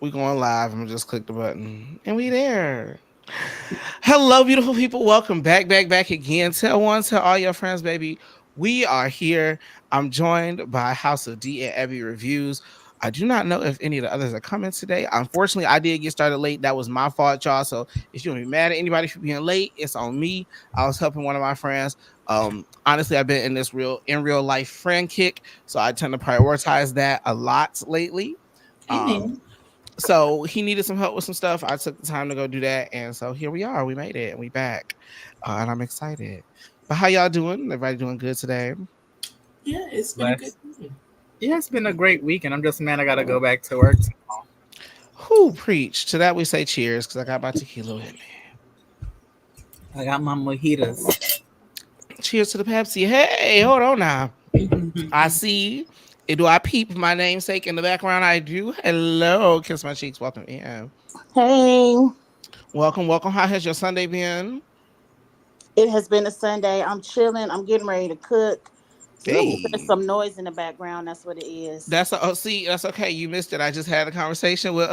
We going live. I'm gonna just click the button, and we there. Hello, beautiful people. Welcome back again. Tell all your friends, baby. We are here. I'm joined by House of D and Abby Reviews. I do not know if any of the others are coming today. Unfortunately, I did get started late. That was my fault, y'all. So if you don't be mad at anybody for being late, it's on me. I was helping one of my friends. Honestly, I've been in this real life friend kick, so I tend to prioritize that a lot lately. Um, Amen. so he needed some help with some stuff. I took the time to go do that, and so here we are. We made it, and we back, and I'm excited. But how y'all doing? Everybody doing good today? Yeah, it's been a good Bless. week. Yeah, it's been a great week, and I'm just mad I gotta go back to work tomorrow. Who preached? To that we say cheers, because I got my tequila with me. I got my mojitos. Cheers to the Pepsi. Hey, hold on now. I see. Do I peep my namesake in the background? I do. Hello, kiss my cheeks. Welcome in. Hey, Welcome. How has your Sunday been? it has been a Sunday. I'm chilling. I'm getting ready to cook. So there's Hey. some noise in the background. That's what it is. See, that's okay. You missed it. I just had a conversation with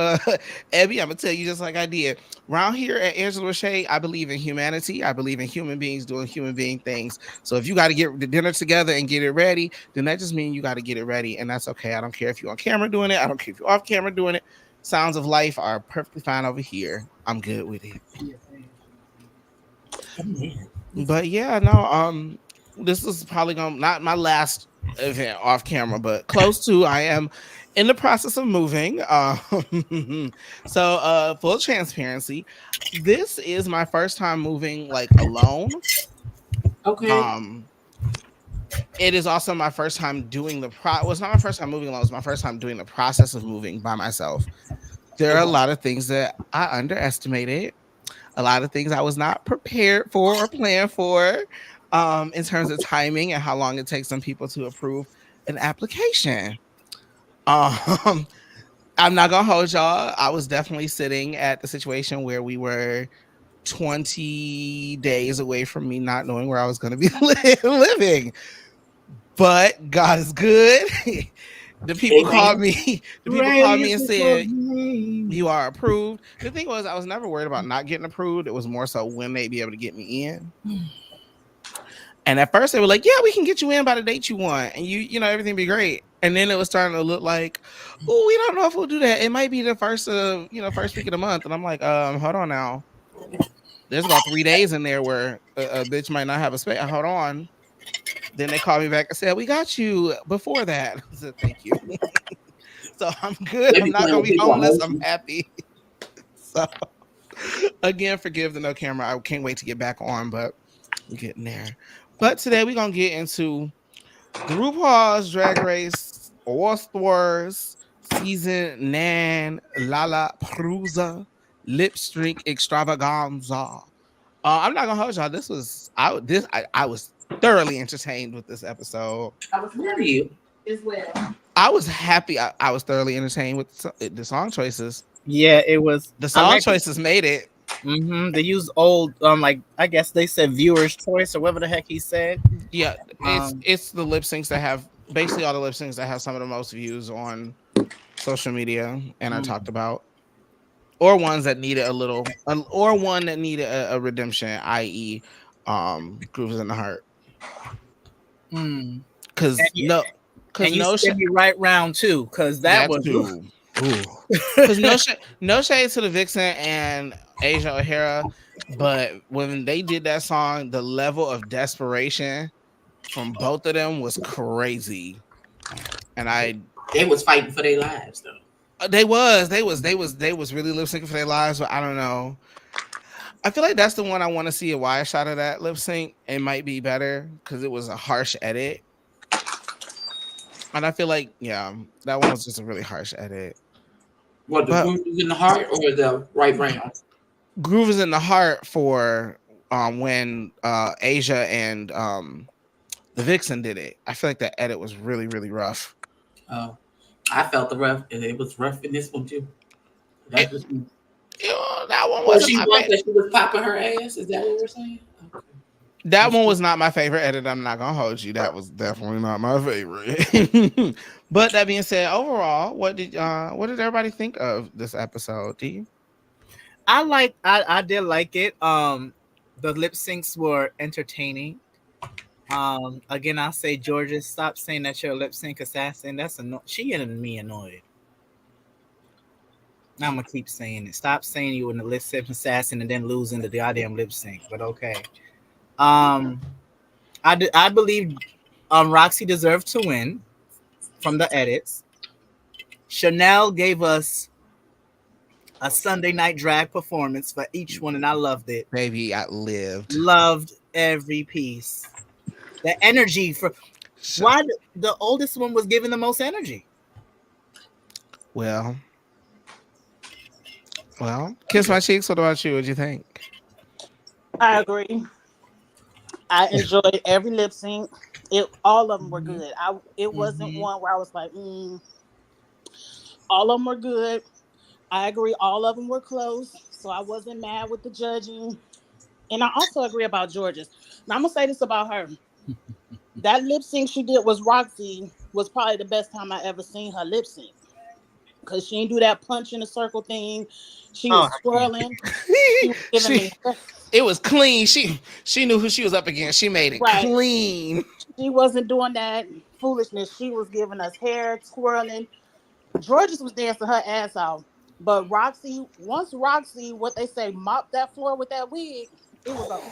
Abby. I'm gonna tell you just like I did. Around here at Angela Roche, I believe in humanity. I believe in human beings doing human being things. So if you got to get the dinner together and get it ready, then that just means you got to get it ready, and that's okay. I don't care if you're on camera doing it. I don't care if you're off camera doing it. Sounds of life are perfectly fine over here. I'm good with it. Amen. But yeah, no, this is probably gonna not my last event off camera, but close to. I am in the process of moving. So full transparency, this is my first time moving like alone. Okay. Um it is also my first time doing well, it's not my first time moving alone, it's my first time doing the process of moving by myself. There are a Okay. lot of things that I underestimated, a lot of things I was not prepared for or planned for, in terms of timing and how long it takes some people to approve an application. Um, I'm not gonna hold y'all. I was definitely sitting at the situation where we were 20 days away from me not knowing where I was gonna be living. But God is good. The people called Amen. me. The people called me Praise and His holy said, name. "You are approved." The thing was, I was never worried about not getting approved. It was more so when they'd be able to get me in. And at first they were like, "Yeah, we can get you in by the date you want, and you know everything be great." And then it was starting to look like, "Oh, we don't know if we'll do that. It might be the first week of the month." And I'm like, hold on now. There's about 3 days in there where a bitch might not have a space. Hold on." Then they called me back and said, "We got you before that." I said, "Thank you." So I'm good. They I'm be not playing gonna with be people homeless. I'm emotions. happy. So again, forgive the no camera. I can't wait to get back on, but we're getting there. But today we're gonna get into the RuPaul's Drag Race All Stars Season 9 Lalaparuza Lip Sync Extravaganza. I'm not gonna hold y'all. I was thoroughly entertained with this episode. I was Where are happy you? as well. I was happy. I was thoroughly entertained with the song choices. Yeah, it was. The I'm song actually. choices made it. They use old, like I guess they said viewers' choice or whatever the heck he said. Yeah, it's Um, it's the lip syncs that have basically all the lip syncs that have some of the most views on social media and are talked mm, about, or ones that needed a little, or one that needed a redemption, i.e., Grooves in the Heart. mm. And Because you no, because and you no spin shade, me right round too, because that that was. too. Ooh, because no shade to the Vixen and Asia O'Hara, but when they did that song, the level of desperation from both of them was crazy, and They was fighting for their lives though. they was really lip syncing for their lives, but I don't know. I feel like that's the one I want to see a wide shot of that lip sync. It might be better because it was a harsh edit, and I feel like that one was just a really harsh edit. What, the But bruises in the heart or the right round? Groove is in the heart for when Asia and the Vixen did it. I feel like that edit was really really rough. Oh, I felt the rough, and it was rough in this one too. It, That's just me. that one So wasn't she my won favorite. because she was popping her ass. Is that what we're saying? Okay. That one was not my favorite edit. I'm not gonna hold you. That was definitely not my favorite. But that being said, overall, what did everybody think of this episode? Do you? I did like it. The lip syncs were entertaining. Again, I'll say, Georgia, stop saying that you're a lip sync assassin. That's she getting me annoyed. I'm gonna keep saying it. Stop saying you were a lip sync assassin and then losing the goddamn lip sync. But okay. Um, I believe Roxy deserved to win from the edits. Chanel gave us a Sunday night drag performance for each one, and I loved it. Baby, I lived. Loved every piece. The energy for why the oldest one was giving the most energy. Well, kiss my cheeks. What about you? What'd you think? I agree. I enjoyed every lip sync. All of them were good. It wasn't one where I was like, all of them were good. I agree. All of them were close. So I wasn't mad with the judging. And I also agree about George's. Now I'm gonna say this about her. That lip sync she did was Roxy was probably the best time I ever seen her lip sync. Cause she didn't do that punch in a circle thing. She was swirling. She was giving me. It was clean. She knew who she was up against. She made it clean. She wasn't doing that foolishness. She was giving us hair twirling. Georges was dancing her ass off. But once Roxy, what they say, mopped that floor with that wig, it was over.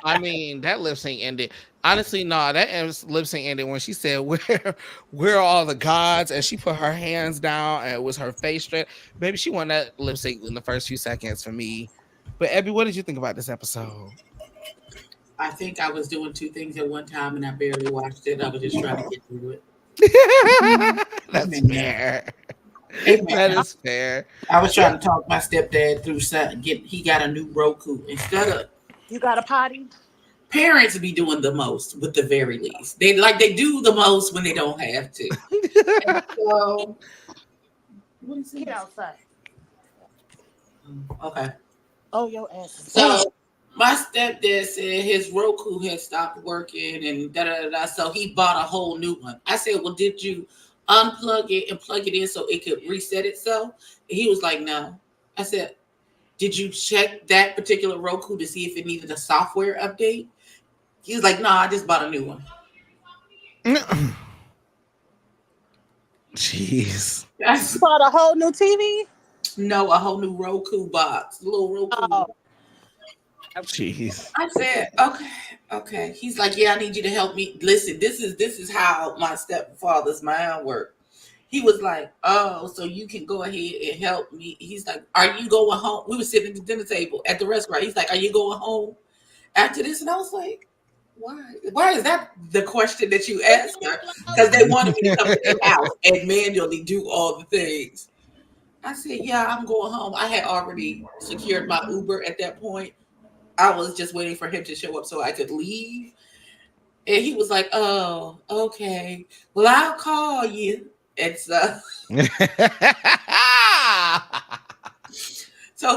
I mean, that lip sync ended. Honestly, no, that lip sync ended when she said, where are all the gods? And she put her hands down and it was her face straight. Baby, she won that lip sync in the first few seconds for me. But Abby, what did you think about this episode? I think I was doing two things at one time and I barely watched it. I was just trying to get through it. That's fair. That is fair. I was trying to talk my stepdad through something. He got a new Roku. Instead of you got a potty? Parents be doing the most with the very least. They do the most when they don't have to. So what is it? Get outside. Okay. Oh, your ass. So my stepdad said his Roku had stopped working and da. So he bought a whole new one. I said, well, did you unplug it and plug it in so it could reset itself? And he was like, no. I said, did you check that particular Roku to see if it needed a software update? He was like, no, I just bought a new one. Jeez. You bought a whole new TV? No, a whole new Roku box. Little Roku. Oh. Jeez. I said, okay. He's like, yeah, I need you to help me. Listen, this is how my stepfather's mind worked. He was like, oh, so you can go ahead and help me. He's like, are you going home? We were sitting at the dinner table at the restaurant. He's like, are you going home after this? And I was like, why? Why is that the question that you asked her? Because they wanted me to come to their house and manually do all the things. I said, yeah, I'm going home. I had already secured my Uber at that point. I was just waiting for him to show up so I could leave. And he was like, oh, okay. Well, I'll call you. And so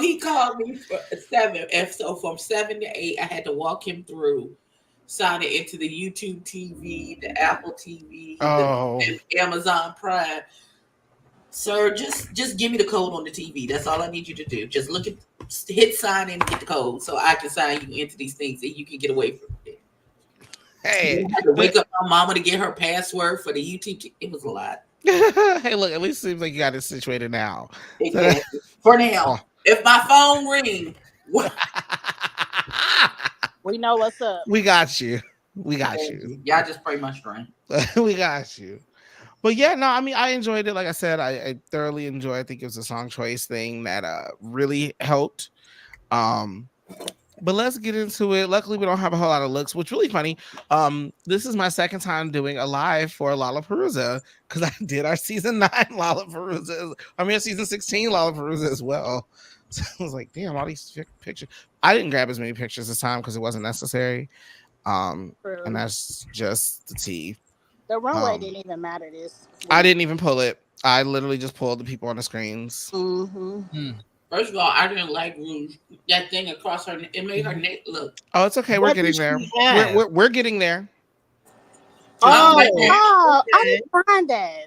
he called me for 7. And so from 7 to 8, I had to walk him through, sign it into the YouTube TV, the Apple TV, the Amazon Prime. Sir, just give me the code on the TV. That's all I need you to do. Just hit sign in and get the code so I can sign you into these things and you can get away from it. Hey, I had to wake up my mama to get her password for the YouTube. It was a lot. Hey, look, at least it seems like you got it situated now. Exactly. For now, if my phone rings, we know what's up. We got you. Y'all just pray my strength. We got you. But yeah, no, I mean, I enjoyed it. Like I said, I thoroughly enjoyed. I think it was a song choice thing that really helped. But let's get into it. Luckily, we don't have a whole lot of looks, which is really funny. This is my second time doing a live for Lalaparuza because I did our season 9 Lalaparuza. I mean, our season 16 Lalaparuza as well. So I was like, damn, all these pictures. I didn't grab as many pictures this time because it wasn't necessary. And that's just the tea. The runway didn't even matter. I didn't even pull it. I literally just pulled the people on the screens. Mm-hmm. First of all, I didn't like Rouge. That thing across her, it made her neck look. Oh, it's okay. We're What did getting there. she have? We're getting there. I don't like Oh, that. Oh, I okay. didn't find that.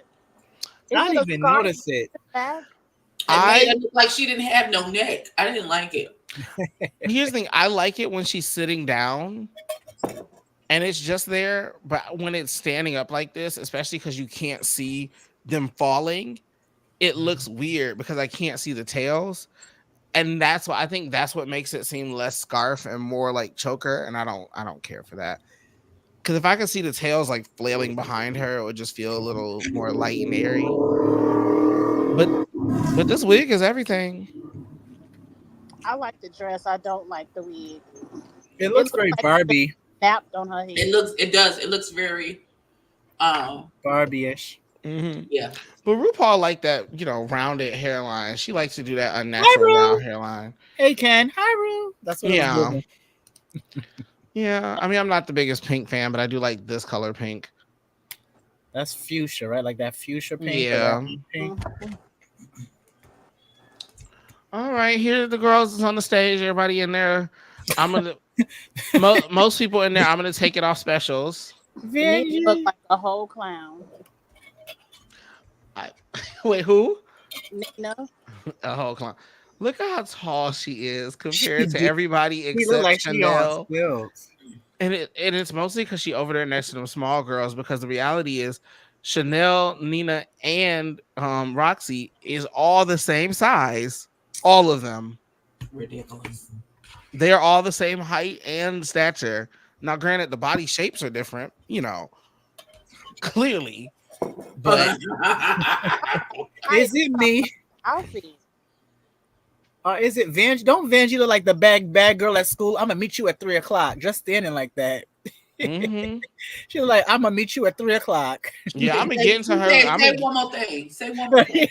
Is I it didn't a even scarf notice it. back? It made her I look like she didn't have no neck. I didn't like it. Here's the thing. I like it when she's sitting down and it's just there, but when it's standing up like this, especially because you can't see them falling, it looks weird because I can't see the tails. And that's why I think that's what makes it seem less scarf and more like choker. And I don't care for that. Because if I could see the tails like flailing behind her, it would just feel a little more light and airy. But this wig is everything. I like the dress. I don't like the wig. It It looks looks very like it Barbie, snapped on her head. It looks very, Barbie-ish. Hmm. yeah. But RuPaul like that, rounded hairline. She likes to do that Hi, unnatural Ru. round hairline. Hey, Ken. Hi, Ru. That's what it was Yeah. giving. Yeah. I mean, I'm not the biggest pink fan, but I do like this color pink. That's fuchsia, right? Like that fuchsia pink or that Yeah. pink. Mhm. All right. Here are the girls on the stage. Everybody in there. I'm gonna most people in there. I'm gonna take it off specials. Nina looked Vinny. like a whole clown. I, wait, who? Nina, A whole clown. Look at how tall she is She compared to do. everybody She look except like she on Chanel. stilts. And it's mostly because she over there next to them small girls. Because the reality is, Chanel, Nina, and Roxy is all the same size. All of them. Ridiculous. They are all the same height and stature. Now, granted, the body shapes are different. Clearly, but Is it me? outfit. Or is it Vanjie? Don't Vanjie look like the bad girl at school? I'm gonna meet you at 3 o'clock, just standing like that. mhm. She was like, I'm gonna meet you at 3 o'clock. Yeah, I'm gonna say, get into her. I'm say gonna one more thing. Say one more thing.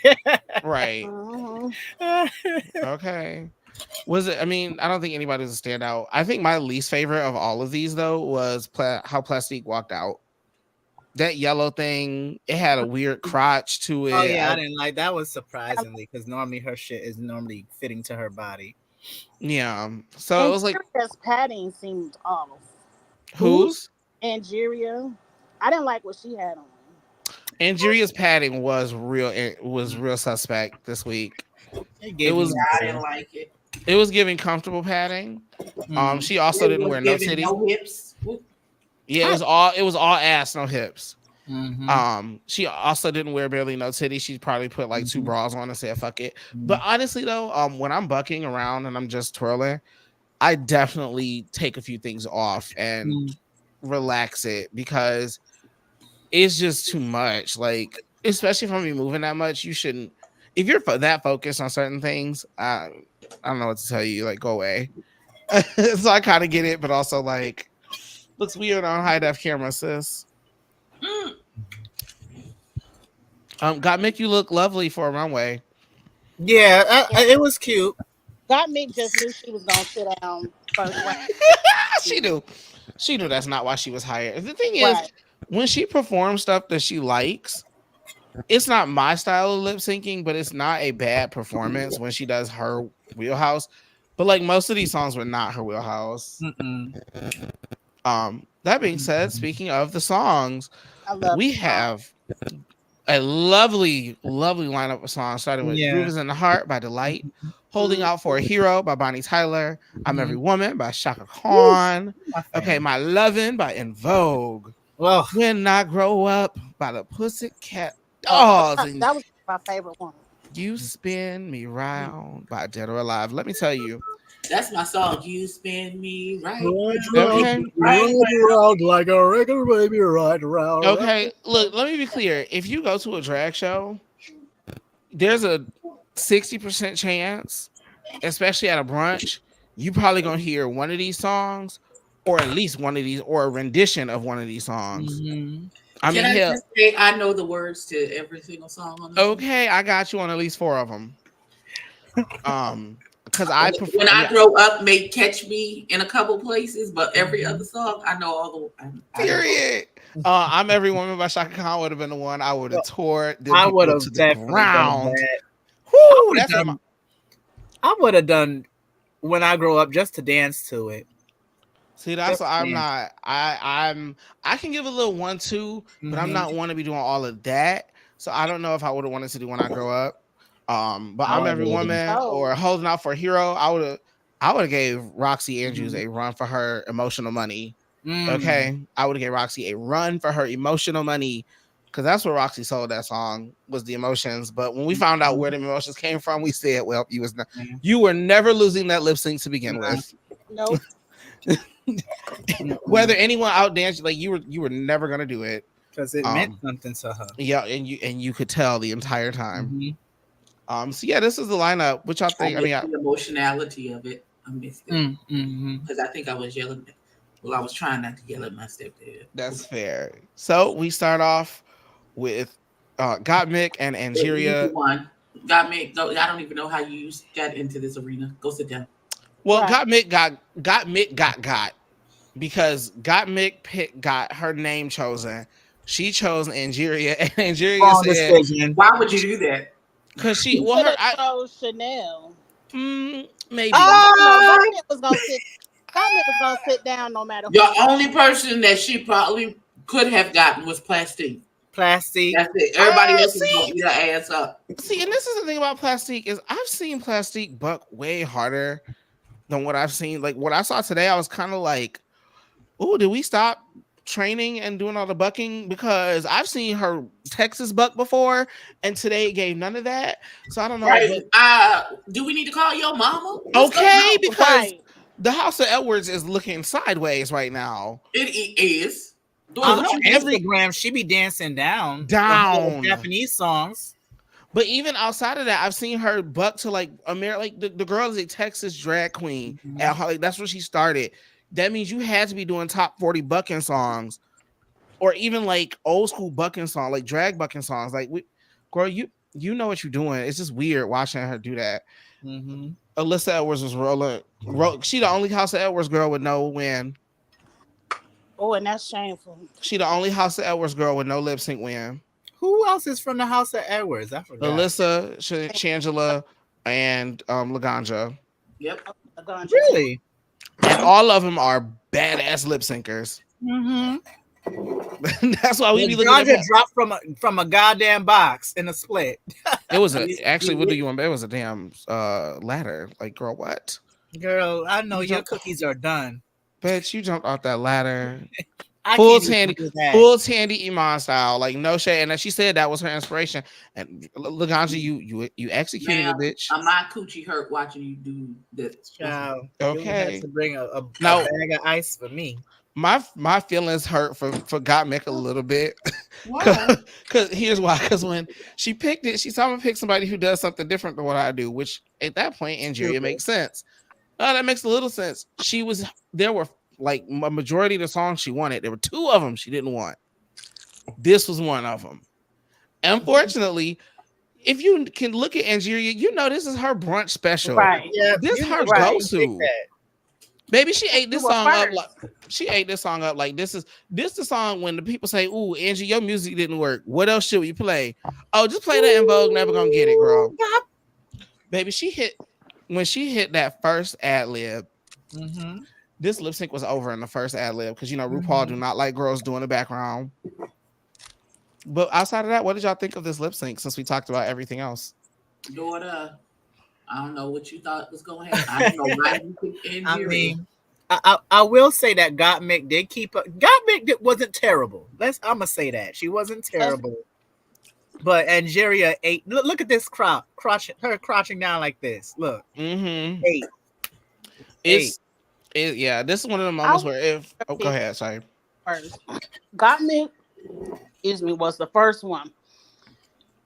right. Mhm. Okay. Was it? I mean, I don't think anybody's a standout. I think my least favorite of all of these though was how Plastique walked out. That yellow thing, it had a weird crotch to Oh it. yeah, I didn't like that. Was surprisingly because normally her shit is normally fitting to her body. Yeah. So it And was like Jeria's padding seemed off. whose? Angeria, I didn't like what she had on. Angeria's padding was real. It was real suspect this week. It It gave was me I didn't like it. it was giving comfortable padding. mm, She also It didn't was wear no giving titties. no hips. Yeah, it was all ass, no hips. mhm, She also didn't wear barely no titties. She probably put like two mhm, bras on and said fuck it. But mhm. honestly though, when I'm bucking around and I'm just twirling, I definitely take a few things off and Mm. relax it because it's just too much. Like, especially if I'm moving that much, you shouldn't. If you're that focused on certain things, I don't know what to tell you. Like, go away. So I kind of get it, but also like, looks weird on high def camera, sis. Mm. Got make you look lovely for a runway. Yeah, it was cute. God Mick just knew she was gonna sit down first round. she knew. She knew that's not why she was hired. The thing is, Right. when she performs stuff that she likes, it's not my style of lip syncing, but it's not a bad performance when she does her wheelhouse. But like most of these songs were not her wheelhouse. Mm-mm. That being said, speaking of the songs, I love we the song. have a lovely, lovely lineup of songs, starting with Yeah. Groove is in the Heart by Delight, Holding Out for a Hero by Bonnie Tyler, I'm Every Woman by Shaka Khan, My Okay, fan. My Lovin' by In Vogue, Well, When I Grow Up by the Pussycat Oh, Dolls, and that was my favorite one. You Spin Me Round by Dead or Alive. Let me tell you, That's my song. You spin me right okay, around like a regular baby, right around. okay, look, let me be clear. If you go to a drag show, there's a 60% chance, especially at a brunch, you probably gonna hear one of these songs, or at least one of these, or a rendition of one of these songs. Mhm. I Can mean, I hell, just say I know the words to every single song on this? okay, I got you on at least 4 of them. Because I prefer. When I I mean, grow up, may catch me in a couple places, but every other song I know all the. I know. period. I'm Every Woman by Shaka Khan would have been the one I would have tore them I would people have to the definitely done ground. that. I Whoo, would have that's one of my. done. I would have done when I grow up just to dance to it. See, that's Just what to I'm dance. not. I can give a little 1-2, but I'm Mm-hmm. not want to be doing all of that. So I don't know if I would have wanted to do when I grow up. But Oh, I'm I Every would have. Woman Oh, or Holding Out for a Hero. I would have gave Roxy Andrews Mm-hmm. a run for her emotional money. Mm. Okay, I would have gave Roxy a run for her emotional money because that's what Roxy sold that song was the emotions. But when we found out where the emotions came from, we said, "Well, Yeah. you were never losing that lip sync to begin Nah. with." nope. Whether anyone outdanced, like you were never gonna do it. Because it meant Um, something to her. yeah, and you could tell the entire time. Mm-hmm. So yeah, this is the lineup. What y'all I think? I mean, missed the emotionality of it. I missed it Mm-hmm. because I think I was yelling. Well, I was trying not to yell at my stepdad. that's fair. So we start off with Gottmik and You Angeria. won. Got me. Go. I don't even know how you got into this arena. Go sit down. Well, Right. Gottmik got because got her name chosen. She chose Angeria, and Angeria Wrong said decision. Why would you do that? because she He well should her have chose Chanel. maybe. I don't know. Ah, Gottmik was gonna sit. Gottmik was gonna sit down no matter The who won. only person that she probably could have gotten was Plastique. plastic. That's it. Everybody else is See, gonna eat her ass up. See, and this is the thing about Plastique is I've seen Plastique buck way harder than what I've seen. Like what I saw today, I was kind of like, "Oh, did we stop training and doing all the bucking?" Because I've seen her Texas buck before, and today it gave none of that. So I don't know, Right. but Do we need to call your mama? What's going okay, on? because Right. the House of Edwards is looking sideways right now. It is. Doing On Because what her you do. every Instagram, she be dancing down to her down. Japanese songs. But even outside of that, I've seen her buck to like like the girl is a Texas drag queen. Mm-hmm. And like, that's where she started. That means you had to be doing top 40 bucking songs, or even like old school bucking song, like drag bucking songs. Like girl, you know what you're doing. It's just weird watching her do that. Mm-hmm. Alyssa Edwards was she the only House of Edwards girl with no win. Oh, and that's shameful. She the only House of Edwards girl with no lip sync win. Who else is from the House of Edwards? I forgot. Alyssa, Shangela, and Laganja. Yep. Ganja. Really? And all of them are badass lip syncers. Mm-hmm. That's why we The be looking at ganja that. dropped from a goddamn box in a split. It was You- actually, what do you- you want? It was a damn ladder. Like, girl, what? Girl, I know You your jump- cookies are done. Bitch, you jumped off that ladder. I Full can't even Tandy, do that. full Tandy Iman style, like no shade. And then she said that was her inspiration. And Laganja, you executed Ma'am, it, bitch. my coochie hurt watching you do this. Child, Okay. you had to bring a No. bag of ice for me. My feelings hurt for Gottmik a little bit. Why? Because here's why. Because when she picked it, she saw me pick somebody who does something different than what I do, which at that point, Angeria Stupid. makes sense. That makes a little sense. There were like a majority of the songs she wanted. There were 2 of them she didn't want. This was one of them. Unfortunately, if you can look at Angeria, you know this is her brunch special. Right. Yeah, This you her know I go-to. picked that. Maybe she ate this You were song up first. like she ate this song up like this the song when the people say, "Ooh, Angie, your music didn't work. What else should we play?" Oh, just play that in Vogue. Never gonna get it, girl. Baby, when she hit that first ad lib. Mm-hmm. This lip sync was over in the first ad lib because RuPaul do not like girls doing the background. But outside of that, what did y'all think of this lip sync since we talked about everything else? Daughter, I don't know what you thought was going to happen. I don't know why you picked Angeria. I mean, I will say that Gottmik did keep up. Gottmik wasn't terrible. I'm gonna say that she wasn't terrible. But Angeria ate. Look at this crouching down like this. Look, Mm-hmm. Eight. Yeah, this is one of the moments where go ahead, sorry. First. Gottmik, excuse me, was the first one.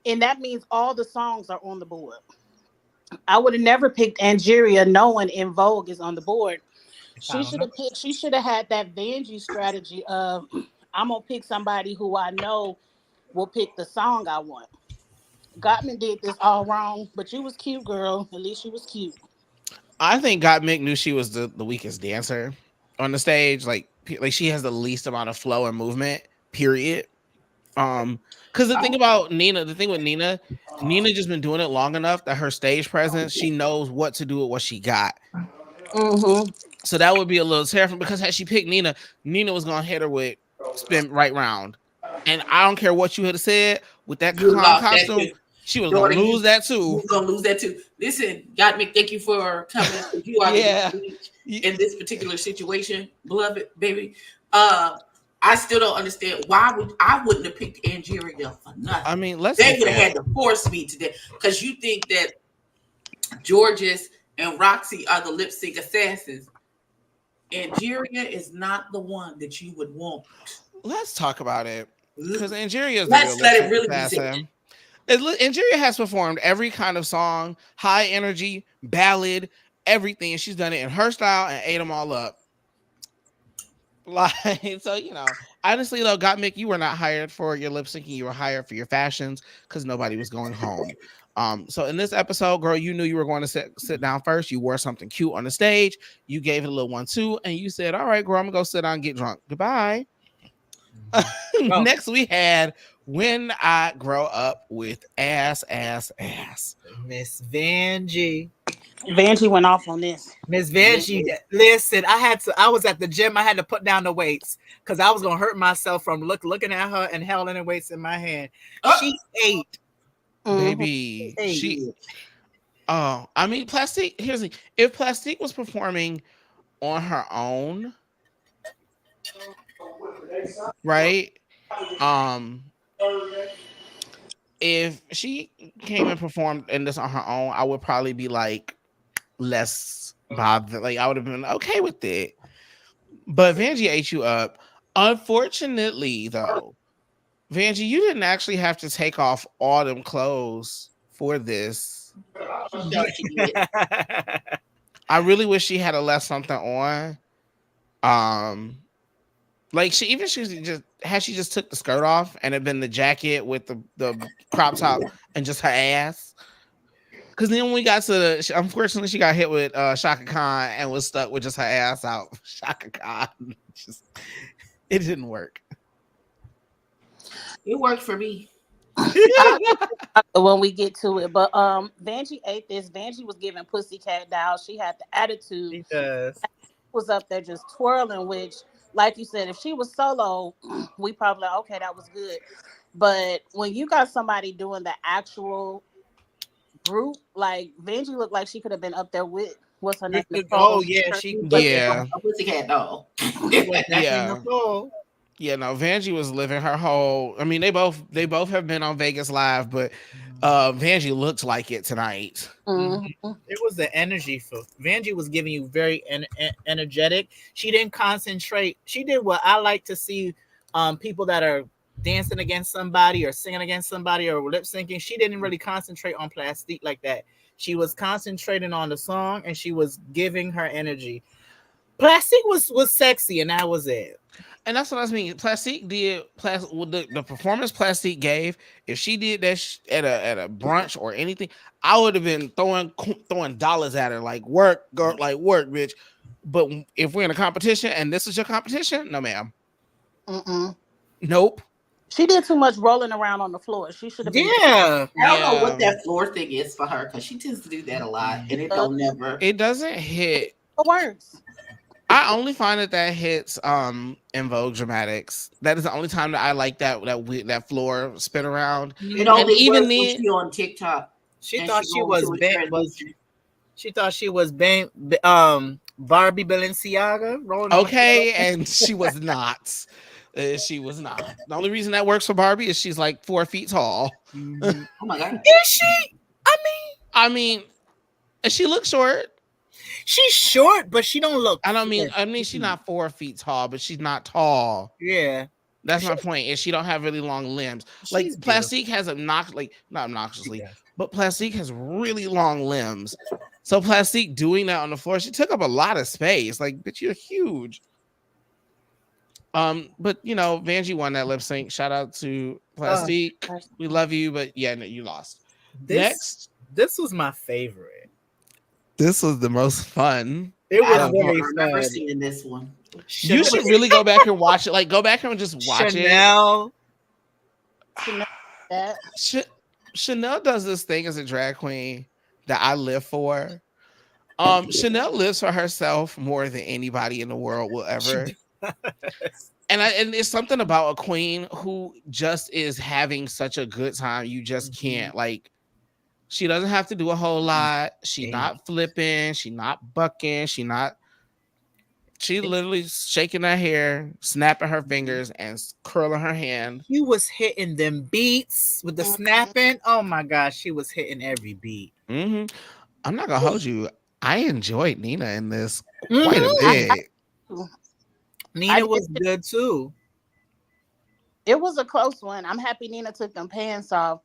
And that means all the songs are on the board. I would have never picked Angeria knowing In Vogue is on the board. She should have had that Vanjie strategy of I'm gonna pick somebody who I know will pick the song I want. Gottman did this all wrong, but you was cute, girl. At least you was cute. I think Gottmik knew she was the weakest dancer on the stage. Like she has the least amount of flow and movement, period. Because the thing Oh, about Nina, the thing with Nina, Nina just been doing it long enough that her stage presence, she knows what to do with what she got. Mm-hmm. So that would be a little terrifying because had she picked Nina, Nina was gonna hit her with spin right round. And I don't care what you had said with that you clown lost that costume, too. she was gonna Daughter, lose that you too. gonna lose that too. Listen, God, thank you for coming. You are the Yeah. sage in this particular situation, beloved baby. Uh, I still don't understand why would I wouldn't have picked Angeria for I nothing. mean, let's be They would have fair. had to force me to that because you think that Georges and Roxy are the lip sync assassins. Angeria is not the one that you would want. Let's talk about it. Because L- Angeria is the real Let's lip let it sync really be said. assassin. Angeria has performed every kind of song, high energy, ballad, everything. And she's done it in her style and ate them all up. Like, so honestly though, got Mick, you were not hired for your lip syncing, you were hired for your fashions because nobody was going home. So in this episode, girl, you knew you were going to sit down first. You wore something cute on the stage, you gave it a little 1-2, and you said, all right, girl, I'm gonna go sit down and get drunk. Goodbye. Well, Next we had When I Grow Up with Ass. Miss Vanjie. Vanjie went off on this. Miss Vanjie, listen, I was at the gym. I had to put down the weights because I was gonna hurt myself from looking at her and held any weights in my hand. Oh, She ate. Mm-hmm. Baby, Hey. she I mean, Plastique, here's the if Plastique was performing on her own, right? Um, if she came and performed in this on her own, I would probably be like less bothered. Like I would have been okay with it. But Vanjie ate you up. Unfortunately, though, Vanjie, you didn't actually have to take off all them clothes for this. she thought she did. I really wish she had a left something on. Um, like she just took the skirt off and it been the jacket with the crop top and just her ass. Because then when we got to unfortunately she got hit with Shaka Khan and was stuck with just her ass out. Shaka Khan, just it didn't work. It worked for me. When we get to it, but Vanjie ate this. Vanjie was giving Pussycat Doll. She had the attitude. She does. Was up there just twirling. Which, like you said, if she was solo, we probably like, okay, that was good. But when you got somebody doing the actual group, like Vanjie looked like she could have been up there with what's her name, Oh Nicole. yeah, she But Yeah, a pussycat doll. was definitely yeah. Nicole. Yeah, no, Vanjie was living her whole. I mean, they both have been on Vegas Live, but Vanjie looked like it tonight. Mm-hmm. It was the energy for Vanjie was giving you very energetic. She didn't concentrate. She did what I like to see people that are dancing against somebody or singing against somebody or lip syncing. She didn't really concentrate on Plastique like that. She was concentrating on the song and she was giving her energy. Plastique was sexy and that was it. And that's what I mean. Plastique did the performance Plastique gave. If she did that at a brunch or anything, I would have been throwing dollars at her like work, girl, like work, bitch. But if we're in a competition and this is your competition, no, ma'am, Mm-mm. nope. She did too much rolling around on the floor. She should have been. Yeah. I don't know what Yeah, that floor thing is for her because she tends to do that a lot and it don't never. it doesn't hit. It works. I only find that hits in Vogue Dramatics. That is the only time that I like that floor spin around. It And only even works when then, she on TikTok. She And thought she she go was into a transition. she thought she was Barbie Balenciaga rolling on the okay, floor. and she was not. She was not. The only reason that works for Barbie is she's like 4 feet tall. Mhm. Oh my god. Is she? I mean, I mean, and she looks short. she's short, but she don't look. I don't mean. I mean, she's not 4 feet tall, but she's not tall. Yeah, That's my point. Is she don't have really long limbs. Like she's Plastique has not obnoxiously, beautiful. but Plastique has really long limbs. So Plastique doing that on the floor, she took up a lot of space. Like, bitch, you're huge. But Vanjie won that lip sync. Shout out to Plastique. We love you, but yeah, no, you lost. This Next, was my favorite. this was the most fun. It I was don't very remember fun. seeing this one. You should really go back and watch it. Like, go back and just watch it. Chanel. Chanel that. Ch- Chanel does this thing as a drag queen that I live for. Chanel lives for herself more than anybody in the world will She ever. does. And it's something about a queen who just is having such a good time. You just Mhm. can't like. She doesn't have to do a whole lot. She Hey, not flipping. She not bucking. She not. She literally shaking her hair, snapping her fingers, and curling her hand. she was hitting them beats with the Mhm. snapping. Oh my gosh, she was hitting every beat. Hmm. I'm not gonna hold you. I enjoyed Nina in this quite a Hmm I bit. I Nina did. was good too. It was a close one. I'm happy Nina took them pants off,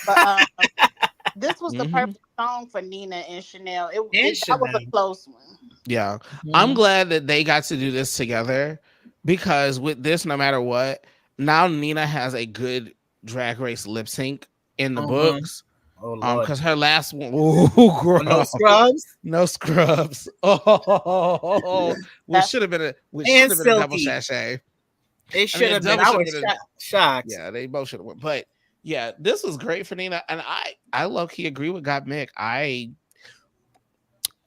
but this was the Hmm. perfect song for Nina and Chanel. And That was a Chanel. close one. Yeah, I'm Mhm. glad that they got to do this together because with this, no matter what, now Nina has a good drag race lip sync in the Uh-huh. books. Oh Lord. Because her last one, ooh, Oh, no girl, scrubs no scrubs. Oh, which That's should have been and a double Silky. sachet. It I mean, should a have been. double I should have was been a shocked. yeah. They both should have went, but yeah, this was great for Nina, and I low key agree with God Mick. I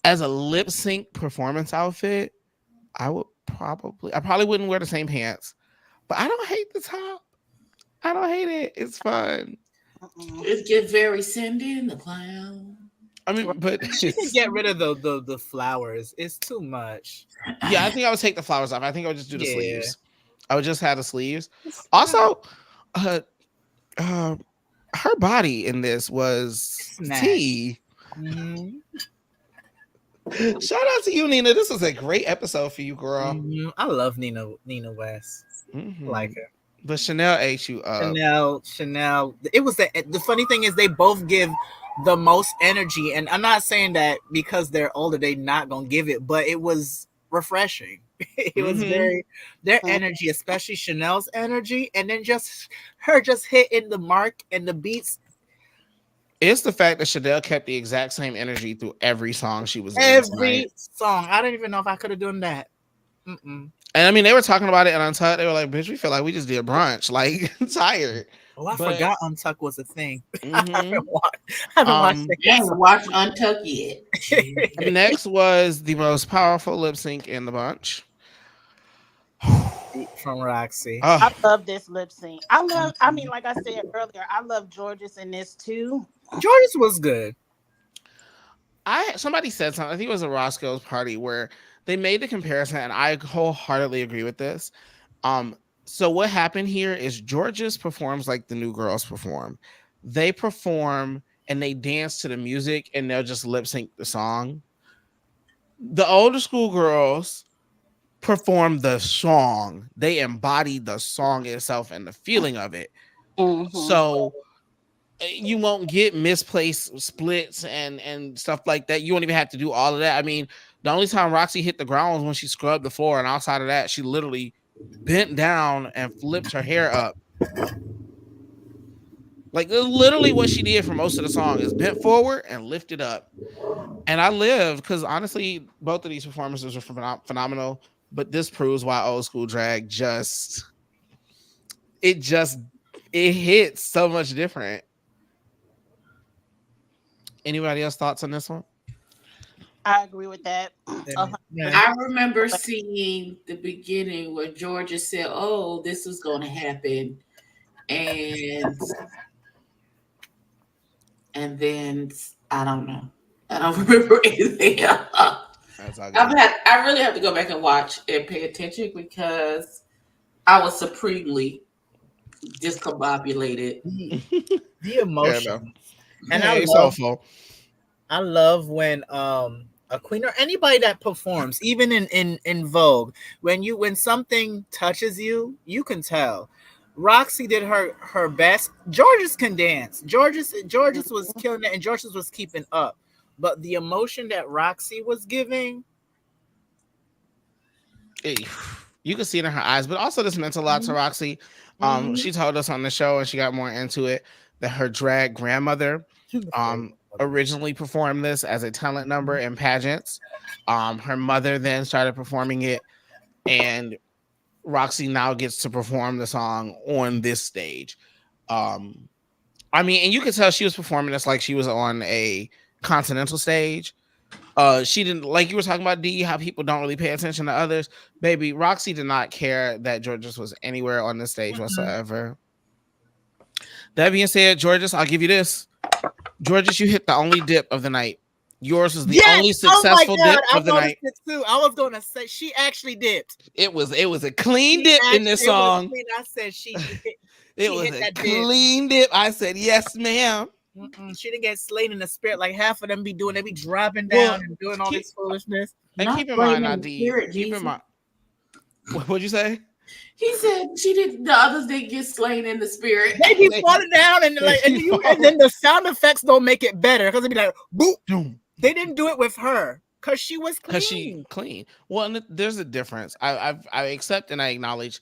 as a lip sync performance outfit, I probably wouldn't wear the same pants, but I don't hate the top. I don't hate it. It's fun. mm-mm. It get very Cindy and the Clown. I mean, but She can it's get rid of the flowers. It's too much. yeah. I think I would take the flowers off. I think I would just do the Yeah. sleeves. I would just have the sleeves. It's fine. Also, uh, uh her body in this was Snatched. tea. Hmm Shout out to you, Nina. This was a great episode for you, girl. I love Nina West. I Hmm. like her. But Chanel ate you up. Chanel. It was the funny thing is they both give the most energy, and I'm not saying that because they're older they not gonna give it, but it was refreshing. It was Hmm. very their energy, especially Chanel's energy, and then just her just hitting the mark and the beats It's the fact that Chanel kept the exact same energy through every song she was in tonight. every song. I don't even know if I could have done that. Mm-mm. And I mean, they were talking about it and Untucked. They were like, "Bitch, we feel like we just did brunch, like tired." Oh, I But forgot Untuck was a thing. I hmm haven't watched. I haven't watched um, it You yet. haven't watched Untucked yet. next was the most powerful lip sync in the bunch. From Roxy. Oh, I love this lip sync. I mean, like I said earlier, I love Georges in this too. George's was good. I somebody said something. I think it was a Roscoe's party where they made the comparison, and I wholeheartedly agree with this. So what happened here is Georges performs like the new girls perform. They perform and they dance to the music, and they'll just lip sync the song. The older school girls perform the song. They embody the song itself and the feeling of it. Hmm. So you won't get misplaced splits and stuff like that. You won't even have to do all of that. I mean, the only time Roxy hit the ground was when she scrubbed the floor, and outside of that, she literally bent down and flipped her hair up. Like literally what she did for most of the song is bent forward and lifted up. And I lived because honestly, both of these performances were phenomenal. But this proves why old school drag it just it hits so much different. Anybody else thoughts on this one? I agree with that. Yeah. I remember seeing the beginning where Georgia said, "Oh, this was going to happen," and then I don't know. I don't remember anything else. That's all good. I really have to go back and watch and pay attention because I was supremely discombobulated. The Fair enough. emotion. And Hey, it's awful. I love when a queen or anybody that performs, even in Vogue, when something touches you, you can tell. Roxy did her best. Georges can dance. Georges was killing it, and Georges was keeping up. But the emotion that Roxy was giving, Hey, you can see it in her eyes, but also this meant a lot to Roxy. mhm. She told us on the show, and she got more into it, that her drag grandmother originally performed this as a talent number in pageants. Her mother then started performing it, and Roxy now gets to perform the song on this stage. Um, I mean, and you could tell she was performing this like she was on a continental stage. She didn't, like you were talking about, D, how people don't really pay attention to others. Baby, Roxy did not care that Georges was anywhere on the stage whatsoever. That being said, Georges, I'll give you this. Georges, you hit the only dip of the night. Yours was the Yes. only Oh my successful God. dip I of the noticed night. it too. I was gonna say she actually dipped. It was a clean She dip in actually this it was song. clean. I said It she was hit a that dip. clean dip. I said, yes, ma'am. She didn't get slain in the spirit like half of them be doing. They be dropping down Well, and doing all Keep, this foolishness. and not keep in mind, playing in the Nadi, spirit, keep in Jesus. mind, what'd you say? He said she didn't. The others didn't get slain in the spirit. They be They- falling down and they like and be you falling. and then the sound effects don't make it better because it'd be like boop. Boom. They didn't do it with her because she was Because she clean. clean. Well, and there's a difference. I accept and I acknowledge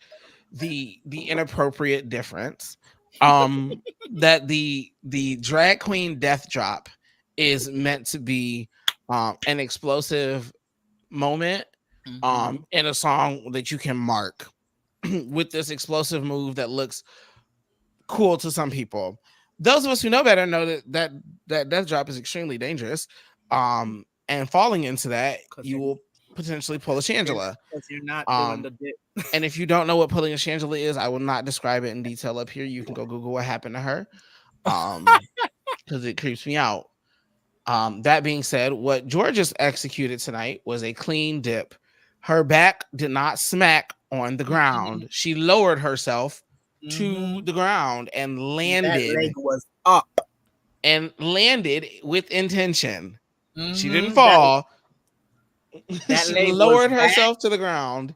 the inappropriate difference. That the drag queen death drop is meant to be an explosive moment in a song that you can mark with this explosive move that looks cool to some people. Those of us who know better know that death drop is extremely dangerous. And falling into that, you will potentially pull a Shangela. Because you're not doing the dip. And if you don't know what pulling a Shangela is, I will not describe it in detail up here. You can go Google what happened to her. Because it creeps me out. That being said, what Georges executed tonight was a clean dip. Her back did not smack on the ground. She lowered herself to the ground and That landed leg was up. with intention. She didn't Mhm. fall. That She leg was lowered back. herself to the ground,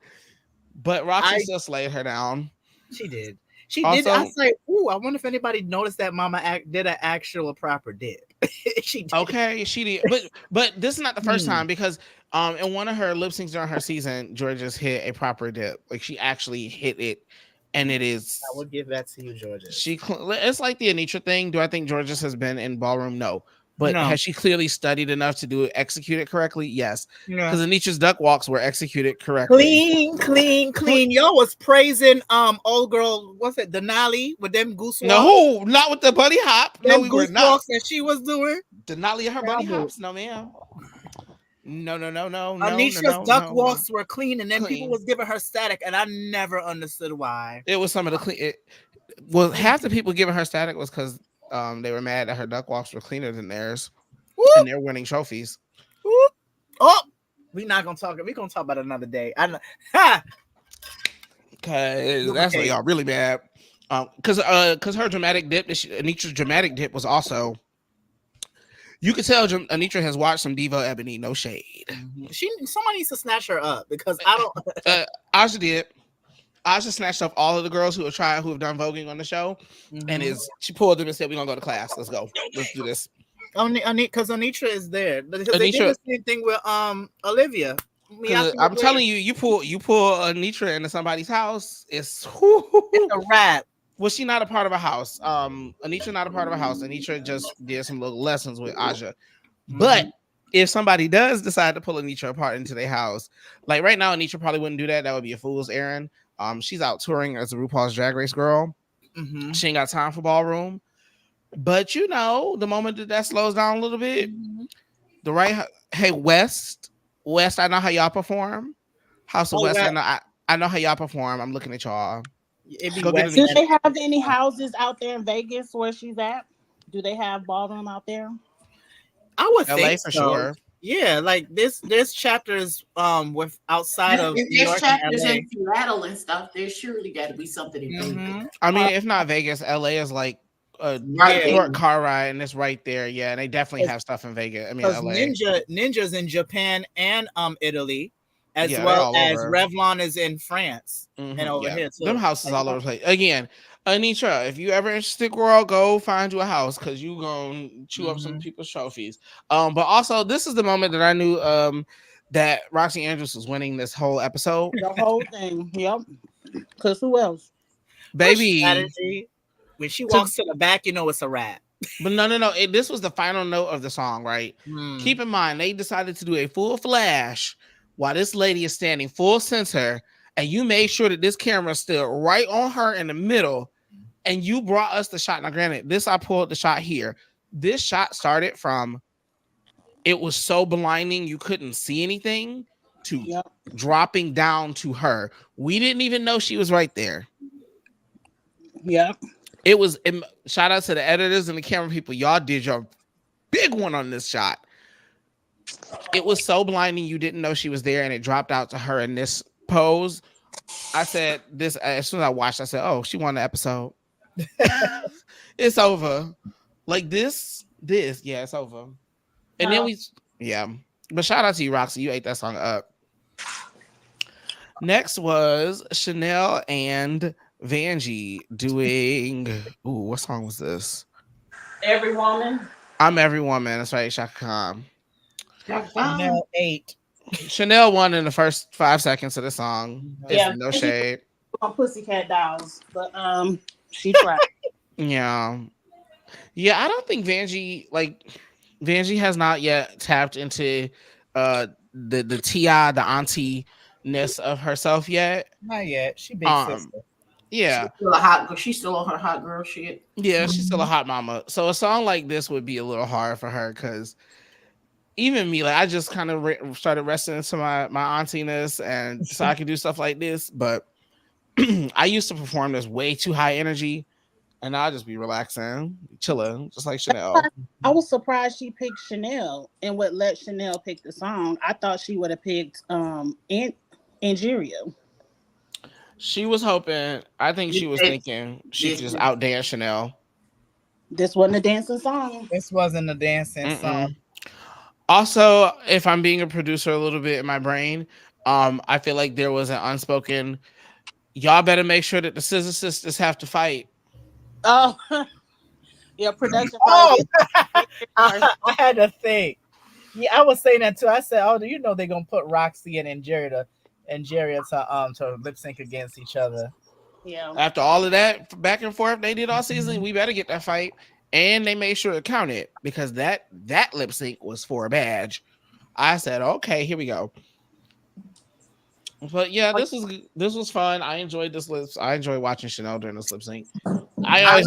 but Roxy still slayed her down. She did. She did. Also- I was like, ooh, I wonder if anybody noticed that Mama did an actual proper dip. She did. Okay, she did, but this is not the first time because in one of her lip syncs during her season, Georges hit a proper dip. Like she actually hit it, and it is. I would give that to you, Georgia. It's like the Anitra thing. Do I think Georges has been in ballroom? No, but No. has she clearly studied enough to execute it correctly? Yes, Yeah. because Anitra's duck walks were executed correctly. Clean. Y'all was praising old girl, what's it, Denali with them goose walks? No, not with the bunny hop. No, Them we were goose not. walks that she was doing. Denali and her bunny Bravo. hops. No, ma'am. No. Anisha's duck walks were clean, and then people Clean. was giving her static, and I never understood why. It was some of the clean. Well, half the people giving her static was because they were mad that her duck walks were cleaner than theirs, and they're winning trophies. Whoop. Oh, we're not gonna talk. We're gonna talk about it another day. I know. Ha! Because that's why y'all really bad. Because her dramatic dip, Anitra's dramatic dip was also. You could tell Anitra has watched some Devo Ebony. No shade. Somebody needs to snatch her up because I don't. Aja did. Aja snatched up all of the girls who have done voguing on the show, and she pulled them and said, "We're gonna go to class. Let's go. Let's do this." Because Anitra is there. Because they did Anitra- the same thing with Olivia. I'm telling you, you pull Anitra into somebody's house, it's a wrap. Was she not a part of a house? Anitra not a part of a house. Anitra just did some little lessons with Aja. But if somebody does decide to pull Anitra apart into their house, like right now, Anitra probably wouldn't do that. That would be a fool's errand. She's out touring as a RuPaul's Drag Race girl. She ain't got time for ballroom. But you know, the moment that slows down a little bit, hey West, I know how y'all perform. House of West, I know how y'all perform. I'm looking at y'all. Do they have any houses out there in Vegas where she's at? Do they have ballroom out there? I would LA think for so. sure. Yeah, like there's chapters with outside of New There's York chapters and LA. in Seattle and stuff. There's surely got to be something in Vegas. I mean, if not Vegas, LA is like a Right. short car ride, and it's right there. Yeah, and they definitely have stuff in Vegas. I mean, Because LA. Ninja's in Japan and Italy, as Yeah, well all as over. Revlon is in France and over here too. Them houses all over the place. Again, Anitra, if you ever interested, girl, go find you a house because you gonna chew up some people's trophies. But also, this is the moment that I knew that Roxy Andrews was winning this whole episode. The whole thing. Yep. Because who else? Baby. Strategy. When she walks to the back, you know it's a wrap. But no. This was the final note of the song, right? Keep in mind, they decided to do a full flash while this lady is standing full center, and you made sure that this camera is still right on her in the middle, and you brought us the shot. Now, granted, this I pulled the shot here. This shot started from it was so blinding you couldn't see anything to Yep. dropping down to her. We didn't even know she was right there. Yep. It was shout out to the editors and the camera people. Y'all did your big one on this shot. It was so blinding you didn't know she was there, and it dropped out to her in this pose. I said this as soon as I watched. I said, "Oh, she won the episode. It's over." Like this, yeah, it's over. And then yeah. But shout out to you, Roxy. You ate that song up. Next was Chanel and Vanjie doing. Ooh, what song was this? Every woman. I'm Every Woman. That's right, Shaka Khan. No, 8. Chanel won in the first 5 seconds of the song. Yeah, No shade. On Pussycat Dolls, but she tried. Yeah. I don't think Vanjie has not yet tapped into the Ti, the auntie-ness of herself yet. Not yet. She big sister. Yeah. She's still on her hot girl shit. Yeah, she's still a hot mama. So a song like this would be a little hard for her because even me, like I just kind of started resting into my auntie-ness, and so I could do stuff like this. But I used to perform this way too high energy, and I'll just be relaxing, chilling, just like Chanel. I was surprised she picked Chanel and would let Chanel pick the song. I thought she would have picked Angeria. She was hoping. I think she was thinking she could just outdance Chanel. This wasn't a dancing song. This wasn't a dancing song. Also, if I'm being a producer a little bit in my brain, I feel like there was an unspoken. Y'all better make sure that the Scissor Sisters have to fight. Oh, yeah, production. Oh, I had to think. Yeah, I was saying that too. I said, "Oh, do you know they're gonna put Roxy and Angeria to lip sync against each other?" Yeah. After all of that back and forth they did all season, we better get that fight. And they made sure it counted because that lip sync was for a badge. I said, okay, here we go. But yeah, this was fun. I enjoyed this lip. I enjoyed watching Chanel during this lip sync. I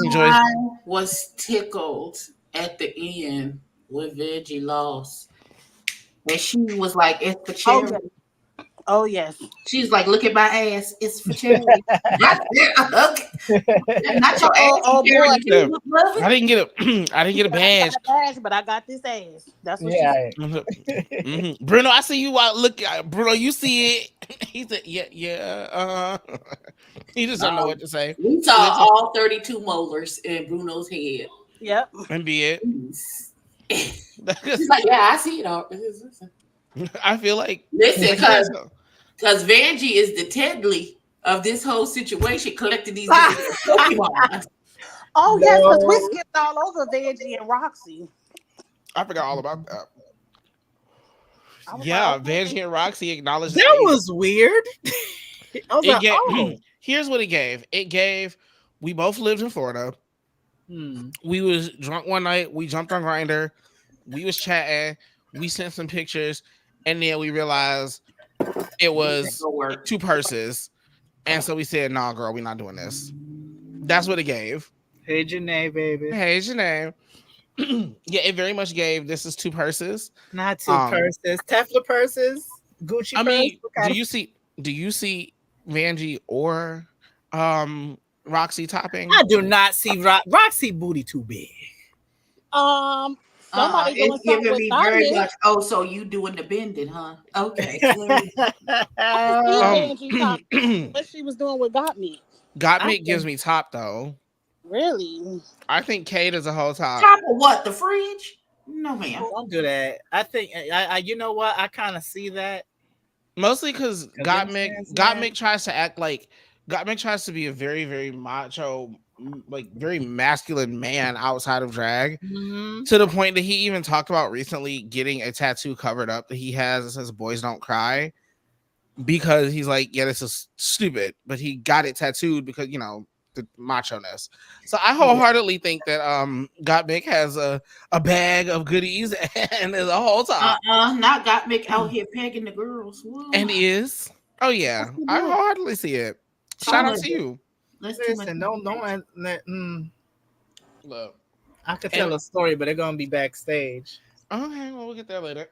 was tickled at the end when Veggie lost. And she was like, it's for charity. Oh yes. She's like, look at my ass. It's for charity. Not your ass. Oh boy. I didn't get a badge. But I got this ass. That's what she said. Bruno, I see you out. Look, Bruno, you see it. He said, yeah. He just don't know what to say. We saw all 32 molars in Bruno's head. Yep. And be it. She's like, yeah, I see it all. I feel like because Vanjie is the Tedley of this whole situation, collecting these Pokemon. Oh yes, because we skipped all over Vanjie and Roxy. I forgot all about that. Yeah, Vanjie and Roxy acknowledged that was weird. Here's what it gave. It gave. We both lived in Florida. We was drunk one night. We jumped on Grindr. We was chatting. We sent some pictures. And then we realized it was 2 purses. And so we said, nah, girl, we're not doing this. That's what it gave. Hey, Janae, baby. Hey, Janae. Yeah, it very much gave. This is 2 purses. Not 2 purses. Teflon purses. Gucci purses. Do you see Vanjie or Roxy topping? I do not see Roxy booty too big. Somebody it's giving me very much. Oh, so you doing the bending, huh? Okay. What she was doing with Got Me gives me top though. Really? I think Kate is a whole top. Top of what? The fridge? No, man. Don't do that. I think I you know what? I kind of see that. Mostly because Gottmik tries to act like Gottmik tries to be a very, very macho, like very masculine man outside of drag, to the point that he even talked about recently getting a tattoo covered up that he has that says "Boys Don't Cry," because he's like, yeah, this is stupid, but he got it tattooed because the macho-ness. So I wholeheartedly think that Gottmik has a bag of goodies and there's a whole top. Not Gottmik out here pegging the girls. Whoa. And is. Oh yeah, I wholeheartedly see it. Shout out to you. That's too much Listen, Look. I could And tell a story, but they're gonna be backstage. okay, well we'll get there later.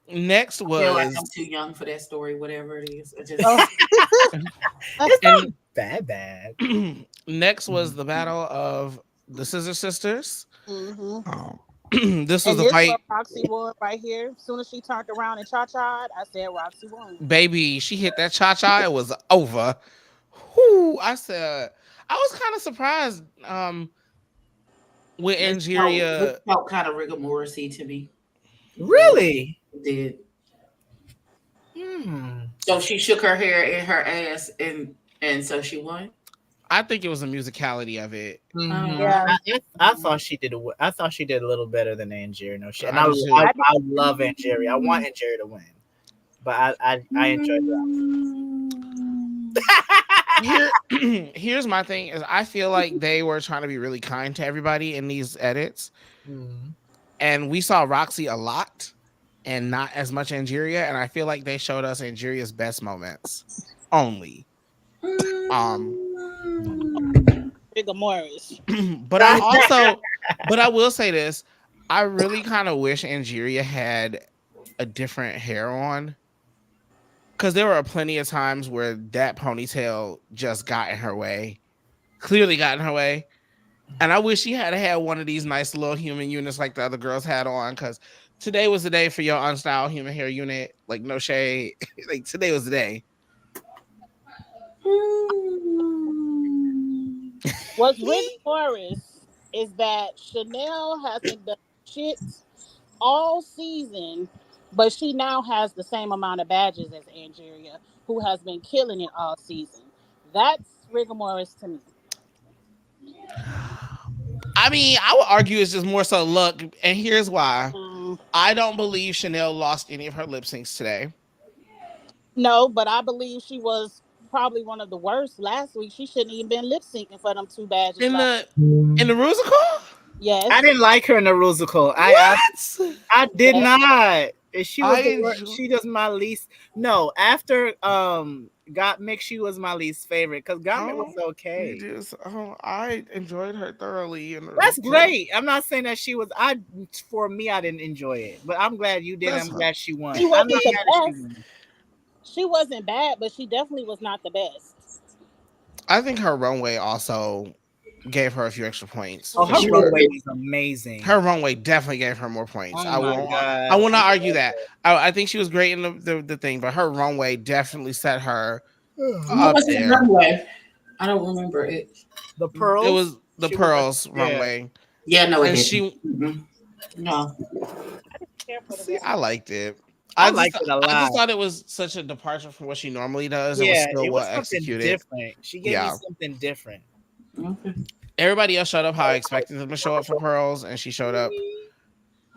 Next I feel like I'm was too young for that story, whatever it is. I just Oh, It's and not bad. next was the battle of the Scissor Sisters. hmm Oh. This was And the this fight. what Roxy won right here. As soon as she turned around and cha-cha, I said Roxy won. Baby, she hit that cha cha. It was over. Whoo, I said, I was kind of surprised with it Angeria. felt kind of rigor morrisy to me. Yeah, Really? it did. Hmm. So she shook her hair in her ass, and so she won. I think it was the musicality of it. Hmm. Yeah, I thought she did. I thought she did a little better than Angeria. No shit. And I do too. I did. I love Angeria. I want Angeria to win, but I enjoyed Mm. Here, here's my thing: is I feel like they were trying to be really kind to everybody in these edits, that. and we saw Roxy a lot, and not as much Angeria. And I feel like they showed us Angeria's best moments only. Um, Rigor Morris. but I also, but I will say this: I really kind of wish Angeria had a different hair on, because there were plenty of times where that ponytail just got in her way, clearly got in her way. And I wish she had one of these nice little human units like the other girls had on, because today was the day for your unstyled human hair unit. Like, no shade. Like, today was the day. What's rigor Morris is that Chanel hasn't done shit all season, but she now has the same amount of badges as Angeria, who has been killing it all season. That's rigor Morris to me. I mean, I would argue it's just more so luck. And here's why. Mm, I don't believe Chanel lost any of her lip syncs today. no, but I believe she was probably one of the worst last week. She shouldn't even been lip syncing for them two badges In last. the in the musical? I Yes. didn't like her in the musical. What? I did Yes. not. She I was the worst. enjoy. She was my least. No, after Got Mix, she was my least favorite because Got Mix was Oh, you okay. just. Oh, I enjoyed her thoroughly in the That's pro. great. I'm not saying that she was. For me, I didn't enjoy it, but I'm glad you did. That's I'm her. glad she won. She I'm wasn't not the mad that she best. won. She wasn't bad, but she definitely was not the best. I think her runway also gave her a few extra points Oh, for her sure. runway was amazing. Her runway definitely gave her more points. Oh I my won't. I god. will not argue that. I think she was great in the thing, but her runway definitely set her What up was that there. runway? I don't remember it. The It pearls. was the She was like, pearls yeah. runway, Yeah, no, it and didn't. she. Mm-mm. No. I didn't care for the See, runway. I liked it. I liked it a I lot. just thought it was such a departure from what she normally does. It was Yeah, still it was well something executed. different. She gave me Yeah. something different. Okay. Everybody else showed up how I expected them to show up for pearls, and she showed up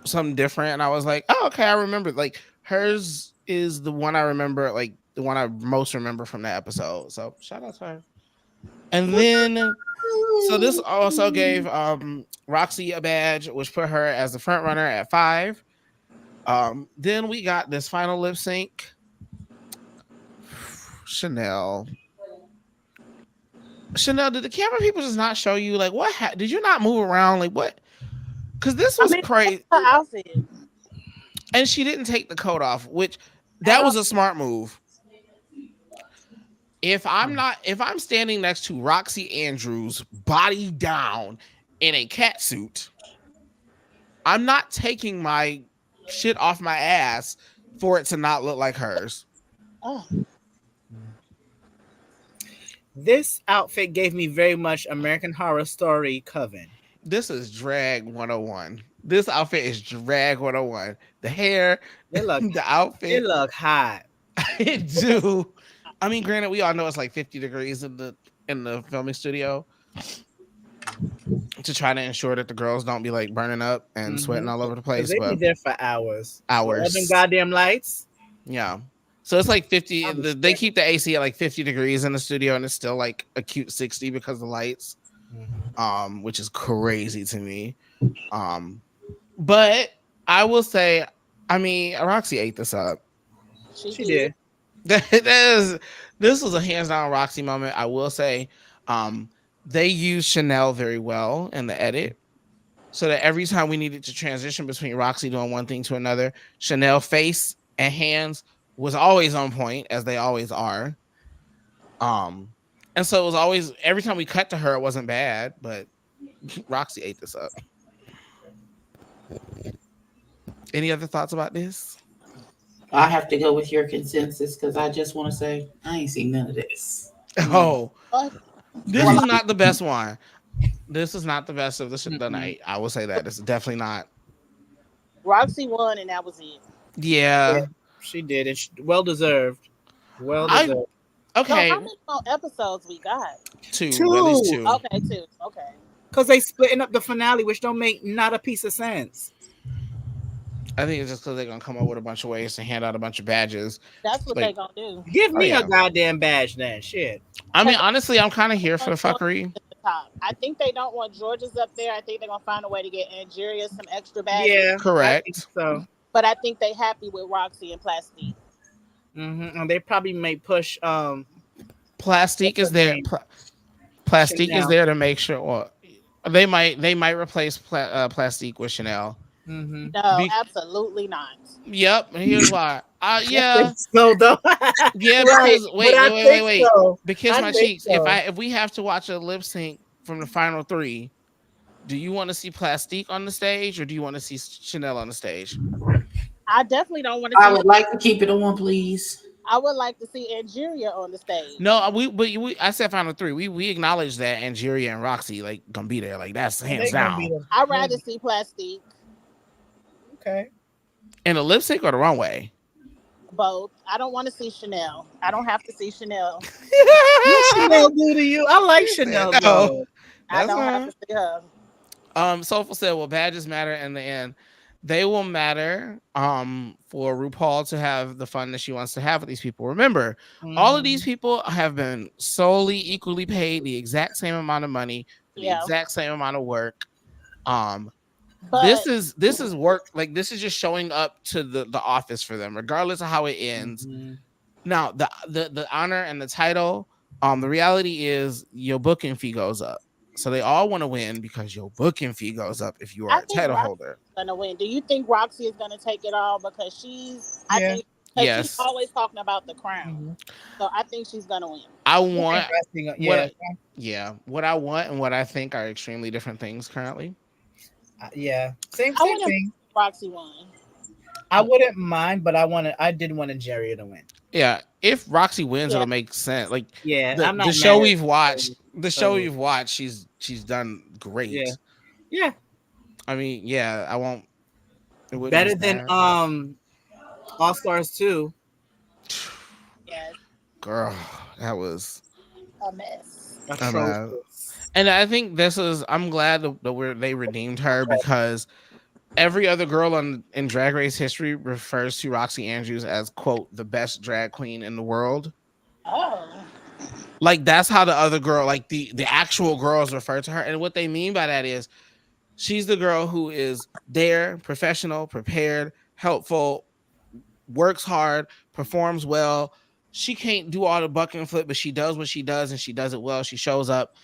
something different. And I was like, oh, okay, I remember. Like, hers is the one I remember, like the one I most remember from that episode. So shout out to her. And then, so this also gave Roxy a badge, which put her as the front runner at 5. Then we got this final lip sync. Chanel. Chanel, did the camera people just not show you like what? Did you not move around? Like what? Because this I was mean, that's crazy, her outfit. and she didn't take the coat off, which At that all. was a smart move. If I'm standing next to Roxy Andrews, body down in a cat suit, I'm not taking my shit off my ass for it to not look like hers. Oh, This outfit gave me very much American Horror Story Coven. This is drag 101. This outfit is drag 101. The hair, It look the it outfit, look hot. it do. I mean, granted, we all know it's like 50 degrees in the filming studio to try to ensure that the girls don't be like burning up and sweating all over the Because place, they be but there for hours. For all them hours. goddamn lights. Yeah. So it's like 50. I'll be They sweating. keep the AC at like 50 degrees in the studio, and it's still like a cute 60 because of the lights. Which is crazy to me. But I will say, I mean, Roxy ate this up. she She did. did. that is this was a hands down Roxy moment. I will say, um, they used Chanel very well in the edit, so that every time we needed to transition between Roxy doing one thing to another, Chanel face and hands was always on point, as they always are. Um, and so it was always every time we cut to her, it wasn't bad, but Roxy ate this up. Any other thoughts about this? I have to go with your consensus because I just want to say I ain't seen none of this. Oh, But this well, is not the best one. This is not the best of the Mm-mm. night. I will say that. This is definitely not. Roxy won, and that was it. Yeah, Yeah. she did, and well deserved. Well I deserved. So okay. how many more episodes we got? Two, at least Two, two. Okay, two. Okay, because they splitting up the finale, which don't make not a piece of sense. I think it's just because they're gonna come up with a bunch of ways to hand out a bunch of badges. that's what they Like, gonna do. Give oh me a yeah. goddamn badge then. Shit. I mean, Because honestly, I'm kind of here for the fuckery. the top. I think they don't want Georgia's up there. I think they're gonna find a way to get Angeria some extra badges. Yeah, I think Correct. so. But I think they happy with Roxy and Plastique. And they probably may push Plastique what's is her there. name? Plastique is Chanel. there to make sure. Well, they might replace Plastique with Chanel. Mm-hmm. No, Be- absolutely not. yep. And here's why. I think Yeah. so though. Yeah, Right, because but I think wait. so. Because I my think cheeks. so. If we have to watch a lip sync from the final three, do you want to see Plastique on the stage or do you want to see Chanel on the stage? I definitely don't want to I see. would like to keep it on, please. I would like to see Angeria on the stage. No, I said final three. We acknowledge that Angeria and Roxy like gonna be there. Like that's And hands they gonna be down. the I'd rather see Plastique. okay. In the lip sync or the runway. Both. I don't want to see Chanel. I don't have to see Chanel. What Chanel do to you? I like Chanel No, though. I that's don't have fine. to see her. Soulful said, "Well, badges matter in the end. They will matter. For RuPaul to have the fun that she wants to have with these people. Remember, all of these Mhm. people have been solely equally paid the exact same amount of money for the Yeah, exact same amount of work. Um, but this is work. Like this is just showing up to the office for them, regardless of how it ends. Mhm. Now, the honor and the title. The reality is your booking fee goes up. So they all want to win because your booking fee goes up if you are I a think title Roxy's holder. gonna win. Do you think Roxy is gonna take it all because she's? I Yeah. think because she's Yes. always talking about the crown, Mhm. so I think she's gonna win. I That's want interesting. what Yeah. yeah, what I want and what I think are extremely different things currently. Yeah. Same I same wouldn't thing. Roxy won. I wouldn't mind, but I did want Jerry to win. Yeah, if Roxy wins, Yeah, it'll make sense. Like Yeah, I'm the not show mad at we've watched, so she's done yeah. great. Yeah. I mean, yeah, I won't. It wouldn't be Better than sad, but All Stars 2. yes, girl, that was. a mess. Atrocious. And I think this is. I'm glad they redeemed her because every other girl in Drag Race history refers to Roxy Andrews as quote the best drag queen in the world. Oh, Like that's how the other girl, like the actual girls, refer to her. And what they mean by that is she's the girl who is there, professional, prepared, helpful, works hard, performs well. She can't do all the buck and flip, but she does what she does and she does it well. She shows up.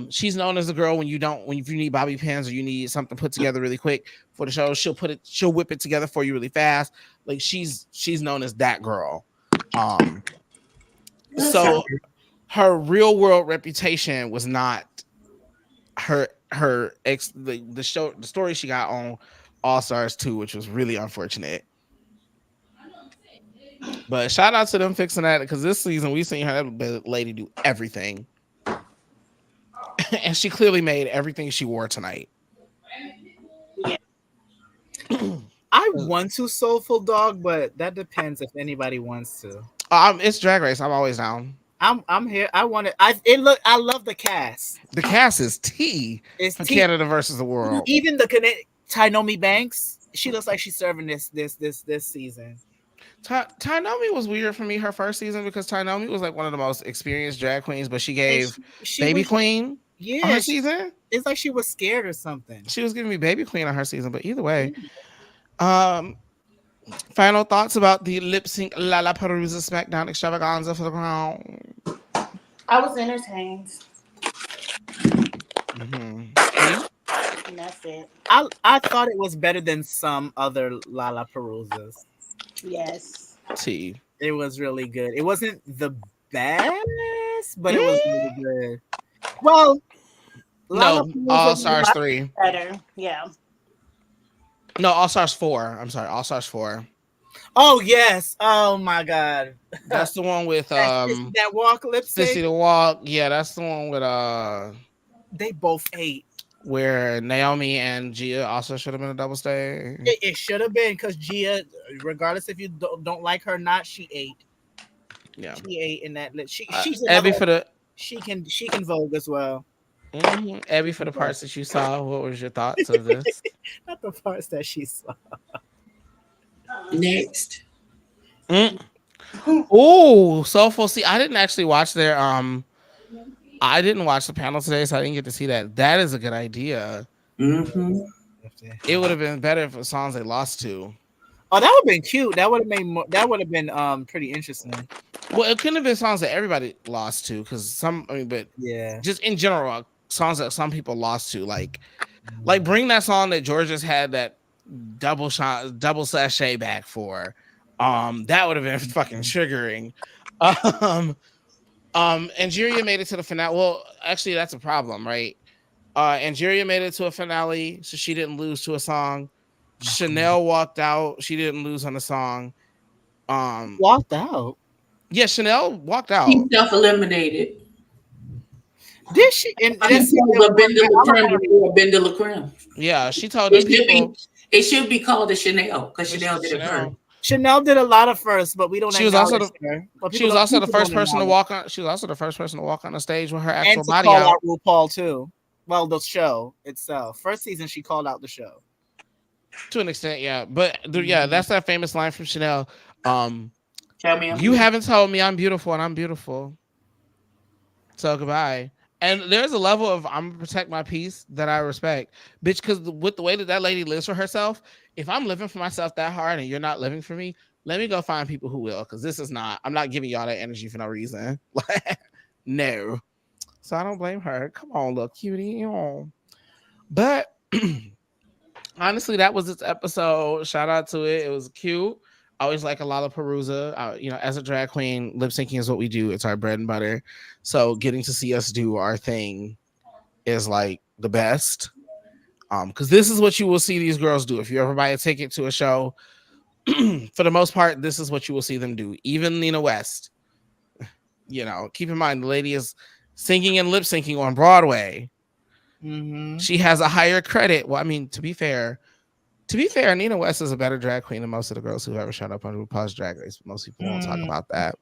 She's known as the girl when if you need bobby pins or you need something put together really quick for the show, she'll whip it together for you really fast. Like she's known as that girl. Um, Listen, so her real world reputation was not the story she got on All Stars 2, which was really unfortunate. But shout out to them fixing that because this season we seen her lady do everything. And she clearly made everything she wore tonight. yeah. I want to Soulful Dog, but that depends if anybody wants to. It's Drag Race. I'm always down. I'm here. I want it. I love the cast. The cast is T It's for T. Canada versus the world. Even the Tainomi Banks. She looks like she's serving this season. Tainomi was weird for me her first season because Tainomi was like one of the most experienced drag queens, but she And gave she Baby was Queen on yeah. her season. It's like she was scared or something. She was giving me Baby Queen on her season, but either way, um, Final thoughts about the lip sync Lalaparuza SmackDown extravaganza for the crown. I was entertained, T. and that's it. I thought it was better than some other Lalaparuzas. Yes. T. It was really good. It wasn't the best, but it was Mm, really good. Well, no, Lollapalooza. All Stars 3. Better. Yeah. No, All Stars 4. I'm sorry, All Stars 4. Oh yes. Oh my god. That's the one with That that walk lip Sissy sync. the Walk. Yeah, that's the one with They both ate. where Naomi and Gia also should have been a double stay. It should have been because Gia, regardless if you don't like her or not, she ate. Yeah. She ate in that. She's another. Abby for the She can vogue as well. Abby for the parts that you saw. What was your thoughts of this? Not the parts that she saw. Next. Mm. Oh, Soulful. See, I didn't actually watch their I didn't watch the panel today, so I didn't get to see that. That is a good idea. Mm-hmm. It would have been better if it was songs they lost to. Oh, that would have been cute. That would have made more. That would have been pretty interesting. Well, it couldn't have been songs that everybody lost to, because but Yeah. just in general, songs that some people lost to, like bring that song that Georgia's had that double sachet back for. That would have been fucking triggering. Angeria made it to the finale. Well, actually, that's a problem, right? Angeria made it to a finale, so she didn't lose to a song. Chanel walked out. She didn't lose on a song. Walked out. Yeah, Chanel walked out. He self-eliminated. Did she? And He that's told a Bender La Creme before Bender La Creme. Yeah, she told them people. It should be called a Chanel because Chanel did it first. Chanel did a lot of first, but we don't. She was also her. She was also the first person to walk on. She was also the first person to walk on the stage with her actual and to body call out. RuPaul too. Well, the show itself. First season, she called out the show. To an extent, yeah. But yeah, that's that famous line from Chanel. Tell me, you haven't told me I'm beautiful, and I'm beautiful. So goodbye. And there's a level of I'm gonna protect my peace that I respect, bitch. Because with the way that lady lives for herself, if I'm living for myself that hard and you're not living for me, let me go find people who will. Because this is not. I'm not giving y'all that energy for no reason. No. So I don't blame her. Come on, little cutie. But honestly, that was this episode. Shout out to it. It was cute. I always like a Lalaparuza. As a drag queen, lip syncing is what we do. It's our bread and butter. So getting to see us do our thing is like the best. Because this is what you will see these girls do. If you ever buy a ticket to a show, for the most part, this is what you will see them do. Even Nina West. Keep in mind the lady is singing and lip syncing on Broadway. Mm-hmm. She has a higher credit. Well, I mean, to be fair, Nina West is a better drag queen than most of the girls who've ever shown up on RuPaul's Drag Race. Most people won't talk about that.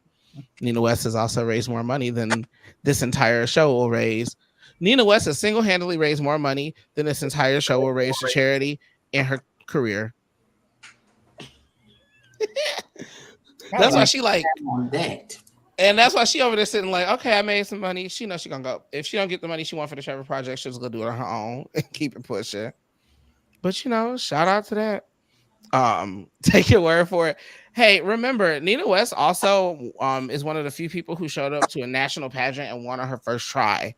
Nina West has also raised more money than this entire show will raise. Nina West has single-handedly raised more money than this entire show will raise for charity in her career. That's why she like that. And that's why she over there sitting like, okay, I made some money. She knows she gonna go. If she don't get the money she want for the Trevor Project, she's gonna do it on her own and keep it pushing. But shout out to that. Take your word for it. Hey, remember, Nina West also is one of the few people who showed up to a national pageant and won on her first try.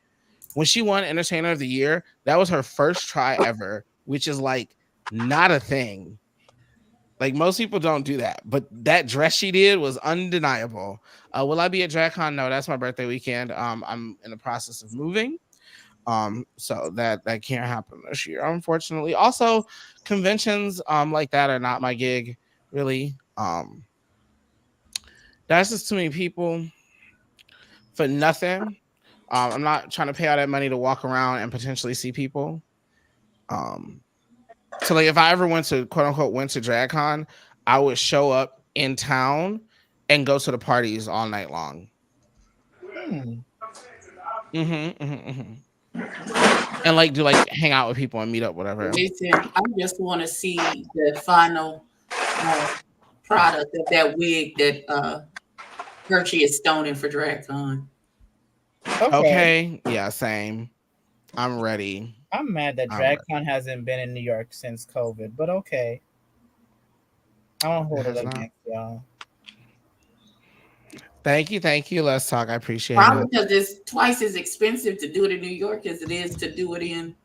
When she won Entertainer of the Year, that was her first try ever, which is like not a thing. Like most people don't do that, but that dress she did was undeniable. Will I be at DragCon? No, that's my birthday weekend. I'm in the process of moving. So that can't happen this year, unfortunately. Also, conventions like that are not my gig, really. That's just too many people for nothing. I'm not trying to pay all that money to walk around and potentially see people. So like if I ever went to quote unquote went to DragCon, I would show up in town and go to the parties all night long. And like do like hang out with people and meet up, whatever. Listen, I just want to see the final product of that wig that Hershey is stoning for DragCon. Okay. Yeah, same. I'm ready. I'm mad that DragCon hasn't been in New York since COVID, but okay. I don't It hold it has not. against y'all. Thank you, thank you. Let's talk. I appreciate Probably it. because it's twice as expensive to do it in New York as it is to do it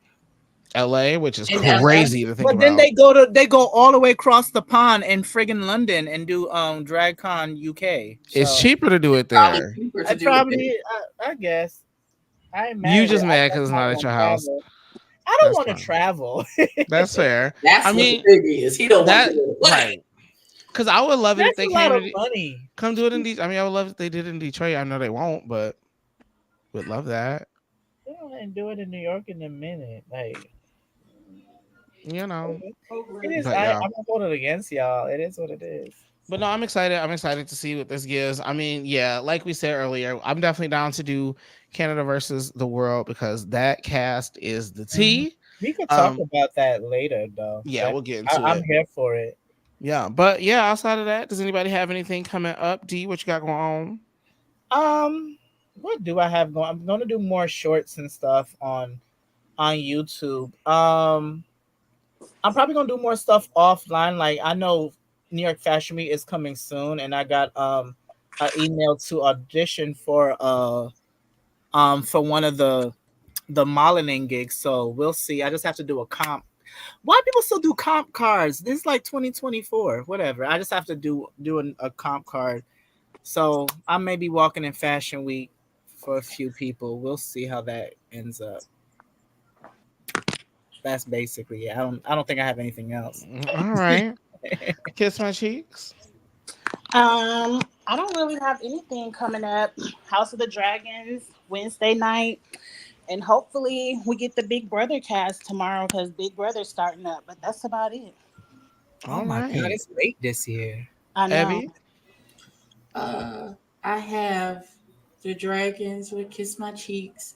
LA, which is in LA. crazy to think But then about. they go all the way across the pond in friggin' London and do DragCon UK. It's So cheaper to do it Probably there. cheaper I to do it there. probably I guess I ain't mad You at it. just I mad just because it's not not at gonna your house. travel. I don't That's want to fine. travel. That's fair. I That's what the mean, thing is. He don't want to that go away. right. Because I would love it if That's they a lot came of to money. come do it in Detroit. I mean, I would love if they did it in Detroit. I know they won't, but would love that. They don't do it in New York in a minute. Like You know. it is. But yeah. I'm not holding it against y'all. It is what it is. But no, I'm excited. I'm excited to see what this gives. I mean, yeah, like we said earlier, I'm definitely down to do Canada versus the world because that cast is the Mhm. T. We could talk Um, about that later, though. yeah, Like we'll get into I'm it. here for it. Yeah, but yeah, outside of that, does anybody have anything coming up? D, what you got going on? Um, what do I have going? I'm gonna do more shorts and stuff on YouTube. I'm probably gonna do more stuff offline. Like I know New York Fashion Week is coming soon, and I got an email to audition for one of the modeling gigs. So we'll see. I just have to do a comp. Why people still do comp cards? This is like 2024. Whatever. I just have to do a comp card. So I may be walking in Fashion Week for a few people. We'll see how that ends up. That's basically it. I don't think I have anything else. All right. Kiss my cheeks. I don't really have anything coming up. House of the Dragons Wednesday night, and hopefully we get the Big Brother cast tomorrow because Big Brother's starting up. But that's about it. Oh All my god, right. it's late this year. I know. Evie. I have the Dragons would kiss my cheeks,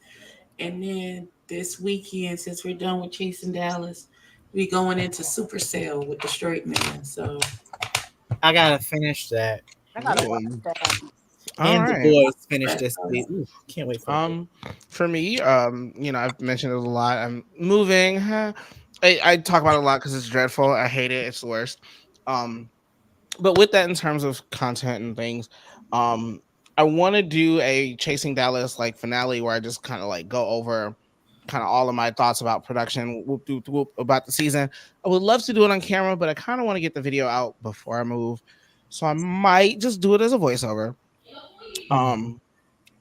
and then this weekend, since we're done with Chasing Dallas, we going into Supercell with the Straight Man. So I gotta finish that. I gotta watch Ooh. that. All And the right. boys finish that's this week. Ooh, can't wait for the boys. Um, for me, I've mentioned it a lot. I'm moving. I talk about it a lot because it's dreadful. I hate it. It's the worst. Um, but with that, in terms of content and things, um, I want to do a Chasing Dallas like finale where I just kind of like go over kind of all of my thoughts about production, whoop, whoop, whoop, about the season. I would love to do it on camera, but I kind of want to get the video out before I move, so I might just do it as a voiceover. Mhm. Um,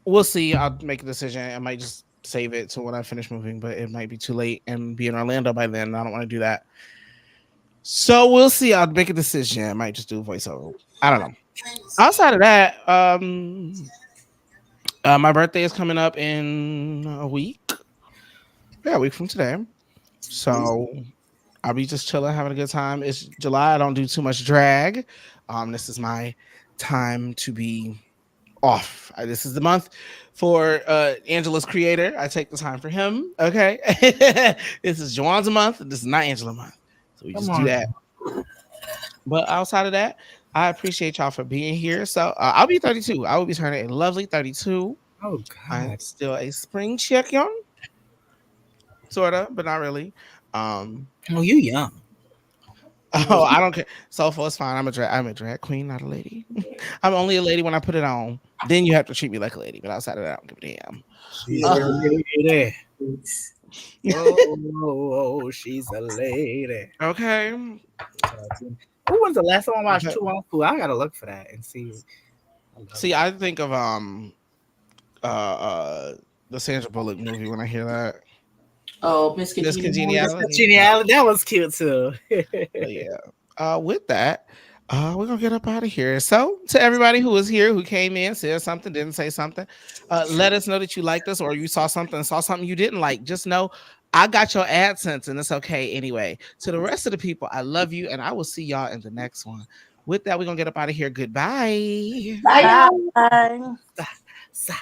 we'll see. I'll make a decision. I might just save it to when I finish moving, but it might be too late and be in Orlando by then. I don't want to do that. So we'll see. I'll make a decision. I might just do a voiceover. I don't know. Outside of that, my birthday is coming up in a week. Yeah, a week from today. So I'll be just chilling, having a good time. It's July. I don't do too much drag. This is my time to be off. This is the month for Angela's creator. I take the time for him. Okay. This is Joanne's month. This is not Angela month. So we Come just do on. that. But outside of that, I appreciate y'all for being here. So I'll be 32. I will be turning a lovely 32. Oh I'm god. still a spring chicken, sort of, but not really. Um, Oh, you young. oh, I don't care. So far, it's fine. I'm a drag queen, not a lady. I'm only a lady when I put it on. Then you have to treat me like a lady. But outside of that, I don't give a damn. She's a Uh, lady. Oh, she's a lady. okay. Who was the last time I watched Okay. Two on Food? I gotta look for that and see. I love See, that. I think of uh uh the Sandra Bullock movie when I hear that. oh, Miss Miss Congeniality. Congeniality. Yeah. Geniality. That was cute too. But yeah. With that, we're gonna get up out of here. So to everybody who was here, who came in, said something, didn't say something, let us know that you liked us or you saw something you didn't like. Just know I got your AdSense and it's okay anyway. To the rest of the people, I love you and I will see y'all in the next one. With that, we're gonna get up out of here. Goodbye. Bye, y'all. Bye. Sa-